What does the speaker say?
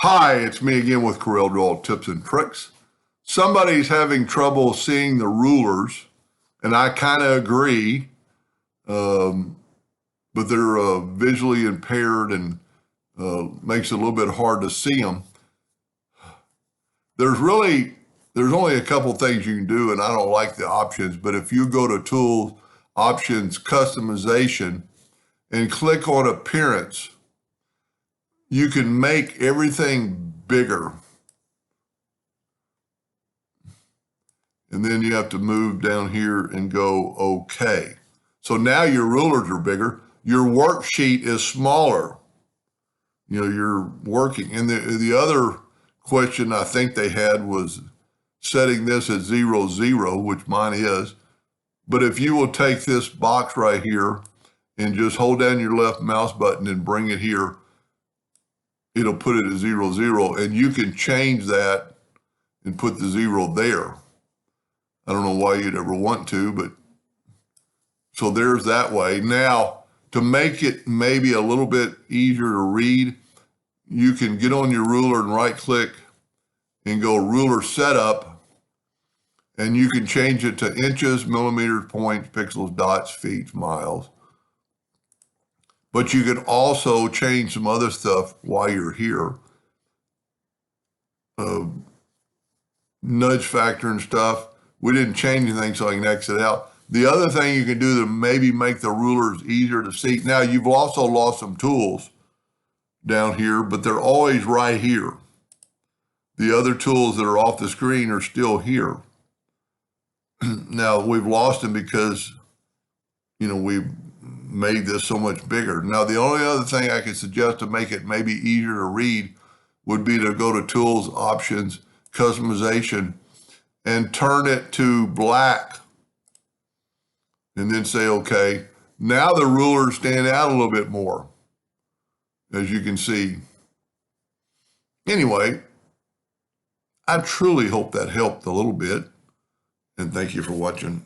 Hi, it's me again with CorelDraw Tips and Tricks. Somebody's having trouble seeing the rulers, and I kind of agree, but they're visually impaired and makes it a little bit hard to see them. There's only a couple things you can do, and I don't like the options, but if you go to Tools, Options, Customization, and click on Appearance, you can make everything bigger. And then you have to move down here and go OK. So now your rulers are bigger. Your worksheet is smaller. You know, you're working. And the other question I think they had was setting this at 0, 0, which mine is. But if you will take this box right here and just hold down your left mouse button and bring it here, it'll put it at 0, 0. And you can change that and put the 0 there. I don't know why you'd ever want to, but so there's that way. Now, to make it maybe a little bit easier to read, you can get on your ruler and right click and go ruler setup, and you can change it to inches, millimeters, points, pixels, dots, feet, miles. But you can also change some other stuff while you're here. Nudge factor and stuff. We didn't change anything, so I can exit out. The other thing you can do to maybe make the rulers easier to see. Now, you've also lost some tools down here, but they're always right here. The other tools that are off the screen are still here. Now, we've lost them because, we've made this so much bigger. Now, the only other thing I could suggest to make it maybe easier to read would be to go to Tools, Options, Customization, and turn it to black, and then say OK. Now the rulers stand out a little bit more, as you can see. Anyway, I truly hope that helped a little bit, and thank you for watching.